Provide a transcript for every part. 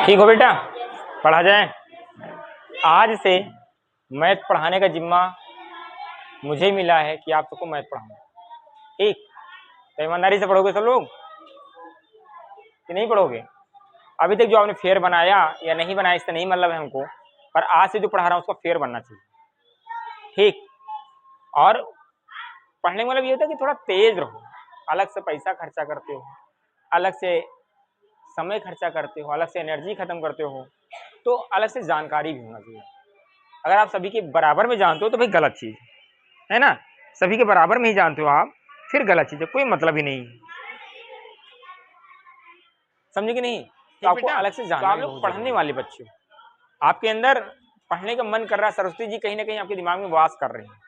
ठीक हो बेटा, पढ़ा जाए। आज से मैथ पढ़ाने का जिम्मा मुझे मिला है कि आप सबको मैथ पढ़ाऊंगा। ठीक, तो ईमानदारी से पढ़ोगे सब लोग कि नहीं पढ़ोगे? अभी तक जो आपने फेयर बनाया या नहीं बनाया इससे नहीं मतलब है हमको, पर आज से जो पढ़ा रहा हूँ उसका फेयर बनना चाहिए। ठीक, और पढ़ने का मतलब ये होता है कि थोड़ा तेज रहो। अलग से पैसा खर्चा करते हो, अलग से समय खर्चा करते हो, अलग से एनर्जी खत्म करते हो, तो अलग से जानकारी भी होना चाहिए। अगर आप सभी के बराबर में जानते हो तो भाई गलत चीज है ना, सभी के बराबर में ही जानते हो आप, फिर गलत चीज है, कोई मतलब ही नहीं। समझे कि नहीं? तो आपको अलग से जानना। तो आप लोग पढ़ने वाले बच्चे हो, आपके अंदर पढ़ने का मन कर रहा है, सरस्वती जी कहीं ना कहीं आपके दिमाग में वास कर रहे हैं,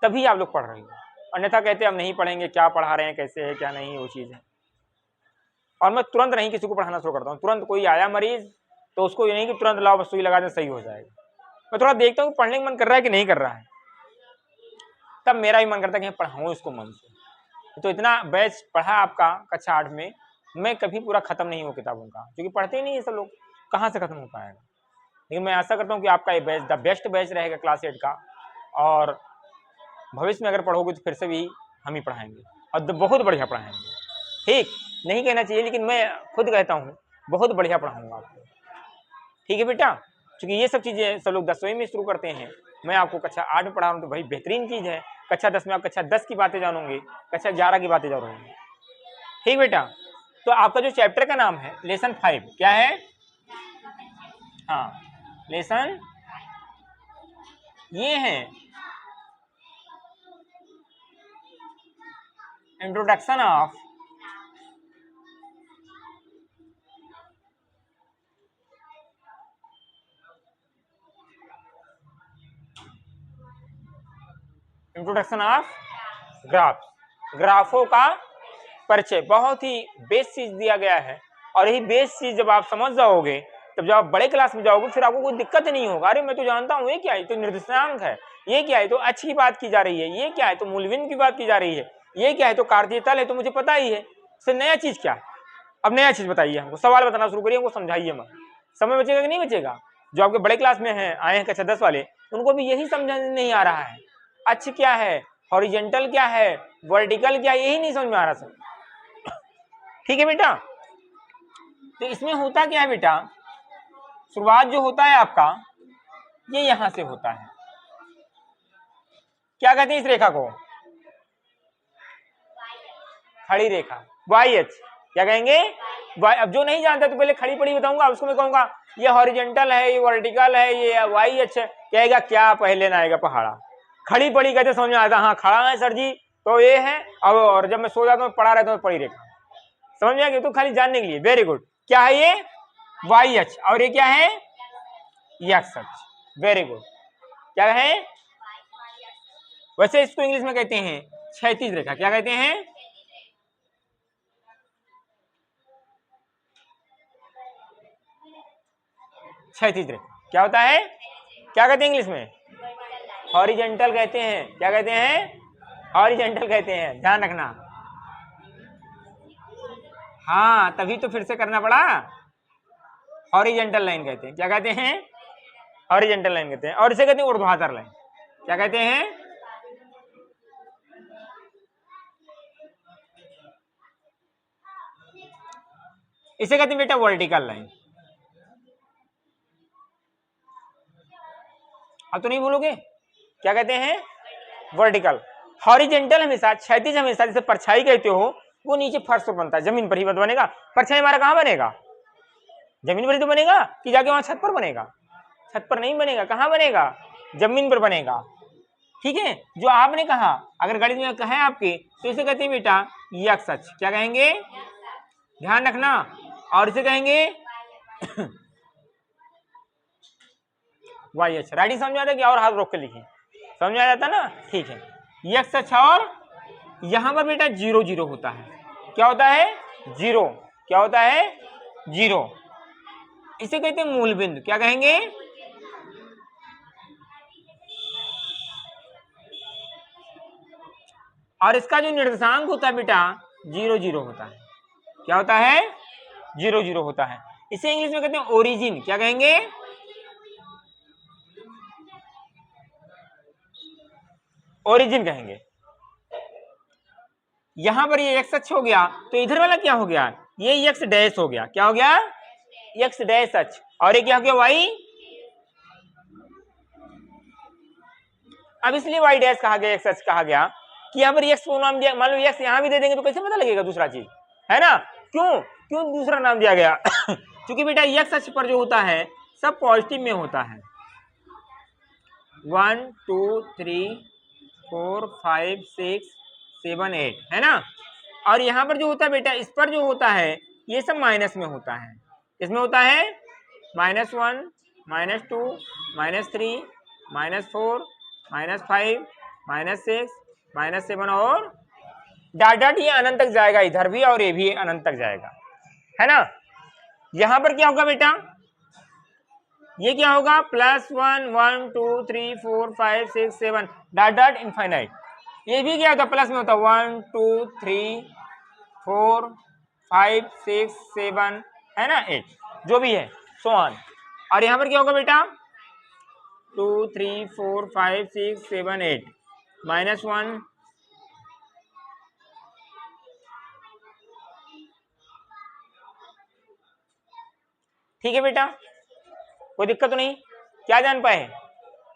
तभी आप लोग पढ़ रहे हो। अन्यथा कहते हैं हम नहीं पढ़ेंगे, क्या पढ़ा रहे हैं, कैसे है क्या नहीं, वो चीज है। और मैं तुरंत नहीं किसी को पढ़ाना शुरू करता हूँ। तुरंत कोई आया मरीज तो उसको ये नहीं कि तुरंत लाओ सुई लगा दें सही हो जाएगा। मैं थोड़ा देखता हूँ पढ़ने का मन कर रहा है कि नहीं कर रहा है, तब मेरा भी मन करता है कि पढ़ाऊँ इसको मन से। तो इतना बैच पढ़ा आपका कक्षा 8 में, मैं कभी पूरा खत्म नहीं हूँ किताबों का, क्योंकि पढ़ते ही नहीं है सब लोग, कहाँ से खत्म हो पाएगा। लेकिन मैं आशा करता हूँ कि आपका ये बैच द बेस्ट बैच रहेगा क्लास 8 का, और भविष्य में अगर पढ़ोगे तो फिर से भी हम ही पढ़ाएंगे और बहुत बढ़िया पढ़ाएंगे। ठीक, नहीं कहना चाहिए लेकिन मैं खुद कहता हूँ बहुत बढ़िया पढ़ाऊंगा आपको। ठीक है बेटा, क्योंकि ये सब चीज़ें सब लोग 10वीं में शुरू करते हैं, मैं आपको कक्षा 8 में पढ़ा रहा हूँ, तो भाई बेहतरीन चीज़ है। कक्षा 10 में आप कक्षा 10 की बातें जानोगे, कक्षा 11 की बातें जानोगे। ठीक बेटा, तो आपका जो चैप्टर का नाम है लेसन 5 क्या है? हाँ, लेसन ये है इंट्रोडक्शन ऑफ ग्राफ। ग्राफों का परिचय बहुत ही बेस चीज दिया गया है, और यही बेस चीज जब आप समझ जाओगे तब जब आप बड़े क्लास में जाओगे फिर आपको कोई दिक्कत नहीं होगा। अरे मैं तो जानता हूँ, ये क्या है, तो निर्देशांक है, ये क्या है, तो अच्छी की बात की जा रही है, ये क्या है, तो मूलबिंदु की बात की जा रही है, ये क्या है, तो कार्तीय तल है, तो मुझे पता ही है। इससे नया चीज क्या है? अब नया चीज बताइए हमको, सवाल बताना शुरू करिए, हमको समझाइए मत। समय बचेगा कि नहीं बचेगा? जो आपके बड़े क्लास में हैं, आए हैं कक्षा 10 वाले, उनको भी यही समझ नहीं आ रहा है। अक्ष क्या है, हॉरिजेंटल क्या है, वर्टिकल क्या है, यही नहीं समझ में आ रहा सर। ठीक है बेटा, तो इसमें होता क्या है बेटा, शुरुआत जो होता है आपका ये यहां से होता है। क्या कहते हैं इस रेखा को? खड़ी रेखा, वाई एच। क्या कहेंगे? वाई। अब जो नहीं जानता तो पहले खड़ी पड़ी बताऊंगा, उसको मैं कहूंगा ये हॉरिजेंटल है, ये वर्टिकल है, ये वाई एच है, कहेगा क्या पहले ना आएगा पहाड़ा। खड़ी पड़ी कहते समझ में आता, हाँ खड़ा है सर जी तो ये है। अब और जब मैं सो जाता हूँ पढ़ा रहता हूँ पड़ी रेखा, समझ में आ गया? तो खाली जानने के लिए, वेरी गुड। क्या है ये? वाई एच, और ये क्या है? X H. Very good. क्या है? वैसे इसको इंग्लिश में कहते हैं क्षैतिज रेखा। क्या कहते हैं? क्षैतिज रेखा। क्या होता है? क्या कहते हैं इंग्लिश में? हॉरिजेंटल कहते हैं। क्या कहते हैं? हॉरिजेंटल कहते हैं, ध्यान रखना। हाँ, तभी तो फिर से करना पड़ा। हॉरिजेंटल लाइन कहते हैं। क्या कहते हैं? हॉरिजेंटल लाइन कहते हैं। और इसे कहते हैं ऊर्ध्वाधर लाइन। क्या कहते हैं? इसे कहते हैं बेटा वर्टिकल लाइन। अब तो नहीं बोलोगे? क्या कहते हैं? वर्टिकल। हॉरिजेंटल हमेशा, क्षैतिज हमेशा, जैसे परछाई कहते हो, वो नीचे फर्श पर बनता है, जमीन पर ही बनेगा। परछाई हमारा कहाँ बनेगा? जमीन पर ही तो बनेगा, कि जाके वहां छत पर बनेगा? छत पर नहीं बनेगा, कहाँ बनेगा? जमीन पर बनेगा। ठीक है, जो आपने कहा अगर गणित में कहे आपके तो इसे कहते हैं बेटा एक्स अक्ष। क्या कहेंगे? ध्यान रखना। और इसे कहेंगे वाई अक्ष। राइटिंग समझ में आता है कि और हाथ रोक के लिखिए, समझ में आ जाता ना? ठीक है, एक्स अक्ष। और यहां पर बेटा 0 0 होता है। क्या होता है? 0। क्या होता है? 0। इसे कहते हैं मूल बिंदु। क्या कहेंगे? और इसका जो निर्देशांक होता है बेटा 0 0 होता है। क्या होता है? 0 0 होता है। इसे इंग्लिश में कहते हैं ओरिजिन। क्या कहेंगे? ओरिजिन कहेंगे। यहां पर ये एक्स अक्ष हो गया, तो इधर वाला क्या हो गया? ये एक्स डैश हो गया। क्या हो गया? एक्स डैश अक्ष। और ये क्या हो गया? वाई। अब इसलिए वाई डैश कहा गया, एक्स अक्ष कहा गया कि यहाँ पर एक्स को नाम दिया। मान लो एक्स यहाँ भी दे देंगे तो कैसे पता लगेगा दूसरा चीज, है ना? क्यों क्यों दूसरा नाम दिया गया? क्योंकि बेटा एक्स अक्ष पर जो होता है सब पॉजिटिव में होता है। 1 2 3 4 5 6 7 8, है ना? और यहाँ पर जो होता है बेटा, इस पर जो होता है ये सब माइनस में होता है। इसमें होता है -1 -2 -3 -4 -5 -6 -7 और डॉट डॉट, ये अनंत तक जाएगा इधर भी, और ये भी अनंत तक जाएगा, है ना? यहां पर क्या होगा बेटा? ये क्या होगा? +1 1 2 3 4 5 6 7 डॉट डॉट इनफाइनाइट। ये भी क्या होता? प्लस में होता 1 2 3 4 5 6 7, है ना, 8, जो भी है, सो ऑन। और यहां पर क्या होगा बेटा? 2 3 4 5 6 7 8 -1 ठीक है बेटा, कोई दिक्कत तो नहीं? क्या जान पाए?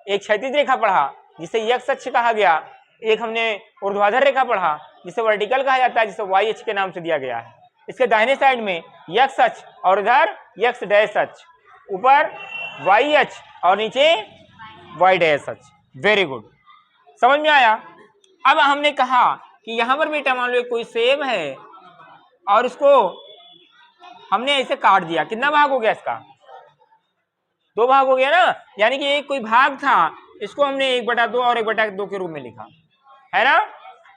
एक क्षैतिज रेखा पढ़ा जिसे एक्स अक्ष कहा गया, एक हमने ऊर्ध्वाधर रेखा पढ़ा जिसे वर्टिकल कहा जाता है, जिसे वाई अक्ष के नाम से दिया गया है। इसके दाहिने साइड में एक्स अक्ष और इधर एक्स डैश अक्ष, ऊपर वाई अक्ष और नीचे वाई डैश अक्ष। वेरी गुड, समझ में आया? अब हमने कहा कि यहां पर बेटा मान लो कोई सेब है और इसको हमने ऐसे काट दिया, कितना भाग हो गया इसका? 2 भाग हो गया ना, यानी कि एक कोई भाग था, इसको हमने 1/2 और 1/2 के रूप में लिखा, है ना?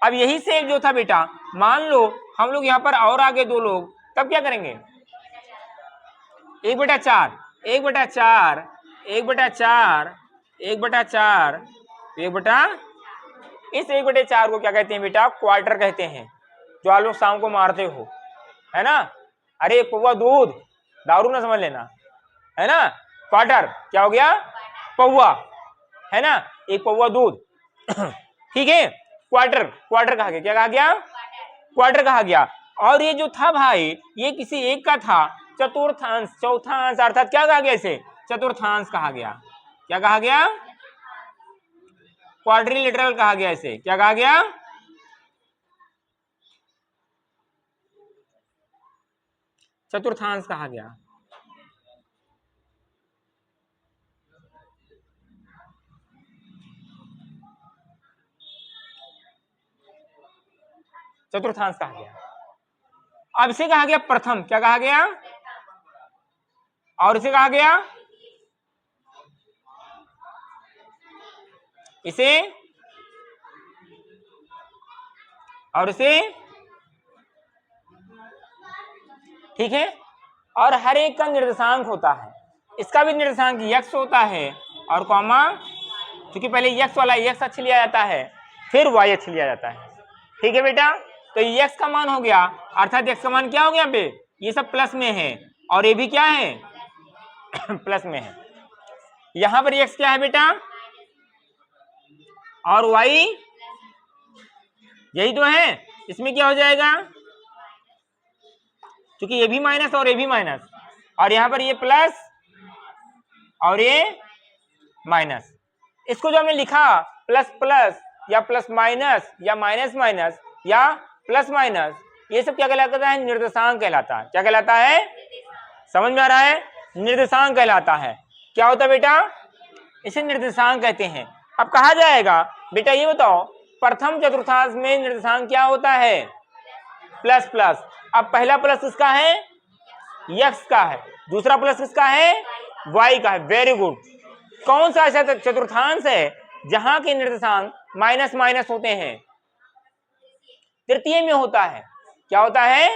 अब यही सेब जो था बेटा, मान लो हम लोग यहाँ पर और आगे 2 लोग, तब क्या करेंगे? 1/4 1/4 1/4 1/4 इस 1/4 को क्या कहते हैं बेटा? क्वार्टर कहते हैं, जो आप लोग शाम को मारते हो, है ना? अरे पौवा दूध, दारू ना समझ लेना, है ना? क्वार्टर क्या हो गया? पौवा, है ना? एक पौवा दूध। ठीक है, क्वार्टर क्वार्टर कहा गया। क्या कहा गया? क्वार्टर कहा गया। और ये जो था भाई, ये किसी एक का था, चतुर्थांश, चौथांश, अर्थात क्या कहा गया? इसे चतुर्थांश कहा गया। क्या कहा गया? क्वाड्रिलेटरल कहा गया इसे। क्या कहा गया? चतुर्थांश कहा गया। चतुर्थांश कहा गया। अब इसे कहा गया प्रथम। क्या कहा गया? और इसे कहा गया, इसे और इसे, ठीक है? और हर एक का निर्देशांक होता है। इसका भी निर्देशांक x होता है और कॉमा, क्योंकि पहले x वाला x अक्ष लिया जाता है, फिर y अक्ष लिया जाता है। ठीक है बेटा, तो x का मान हो गया, अर्थात x का मान क्या हो गया? यहाँ पे ये सब प्लस में है और ये भी क्या है? प्लस में है। यहां पर x क्या है बेटा? और y यही तो है। इसमें क्या हो जाएगा? क्योंकि ये भी माइनस और ये भी माइनस, और यहां पर ये प्लस और ये माइनस। इसको जो हमने लिखा प्लस प्लस या प्लस माइनस या माइनस माइनस या प्लस माइनस, ये सब क्या कहलाता है? निर्देशांक कहलाता है। क्या कहलाता है? समझ में आ रहा है? निर्देशांक कहलाता है। क्या होता है बेटा? इसे निर्देशांक कहते हैं। अब कहा जाएगा बेटा ये बताओ, प्रथम चतुर्थांश में निर्देशांक क्या होता है? Plus plus. अब पहला प्लस किसका है? x का है। दूसरा प्लस किसका है? y का है। Very good. कौन सा ऐसा चतुर्थांश है जहां के निर्देशांक माइनस माइनस होते हैं? तृतीय में होता है। क्या होता है?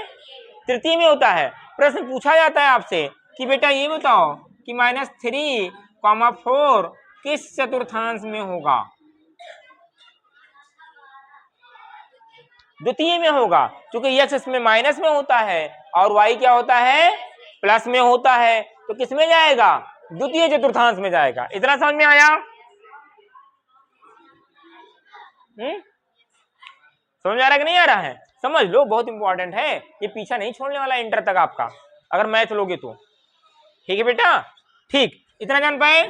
तृतीय में होता है। प्रश्न पूछा जाता है आपसे कि बेटा ये बताओ कि -3,4 किस चतुर्थांश में होगा? द्वितीय में होगा, क्योंकि x इसमें माइनस में होता है और y क्या होता है? प्लस में होता है तो किस में जाएगा, द्वितीय चतुर्थांश में जाएगा। इतना समझ में आया? समझ आ रहा है कि नहीं आ रहा है? समझ लो, बहुत इंपॉर्टेंट है, ये पीछा नहीं छोड़ने वाला इंटर तक आपका, अगर मैथ लोगे तो। ठीक है बेटा, ठीक, इतना जान पाए?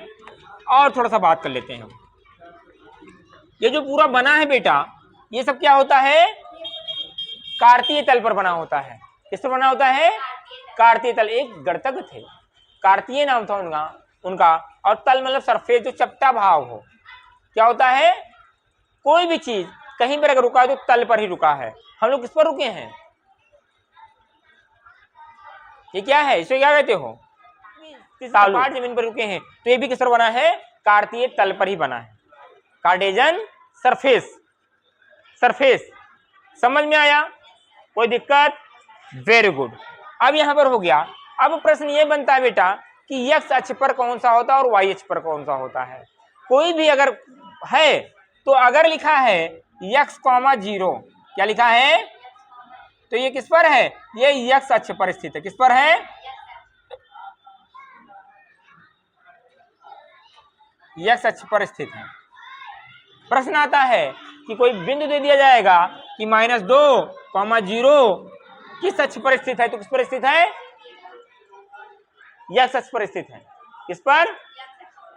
और थोड़ा सा बात कर लेते हैं हम। ये जो पूरा बना है बेटा, ये सब क्या होता है, कार्तीय तल पर बना होता है। किस पर बना होता है? कार्तीय तल। एक गणितज्ञ थे, कार्तीय नाम था उनका, और तल मतलब सरफेस, जो चपटा भाव हो। क्या होता है, कोई भी चीज कहीं पर अगर रुका है तो तल पर ही रुका है। हम लोग किस पर रुके हैं, ये क्या है, इसे क्या कहते हो, सपाट जमीन पर रुके हैं। तो ये भी किस पर बना है, कार्तीय तल पर ही बना है, कार्टेशियन सरफेस। सरफेस समझ में आया? कोई दिक्कत? Very good. अब यहां पर हो गया। अब प्रश्न ये बनता है बेटा कि x अक्ष पर कौन सा होता है और y अक्ष पर कौन सा होता है। कोई भी अगर है तो अगर लिखा है x, 0, क्या लिखा है, तो ये किस पर है, ये x अक्ष पर स्थित है। किस पर है, x अक्ष पर स्थित है। प्रश्न आता है कि कोई बिंदु दे दिया जाएगा कि -2, 0 किस अक्ष पर स्थित है, तो किस पर स्थित है, x अक्ष पर स्थित है। किस पर?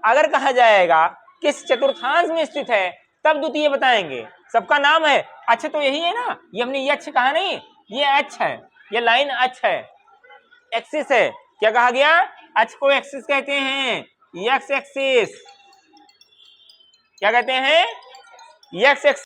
अगर कहा जाएगा किस चतुर्थांश में स्थित है, तब द्वितीय बताएंगे। सबका नाम है अक्ष, तो यही है ना, ये हमने ये अक्ष कहा नहीं, ये अक्ष है, ये लाइन अक्ष है, एक्सिस है। क्या कहा गया, अक्ष को एक्सिस कहते हैं, x एक्सिस। क्या कहते हैं, x एक्सिस।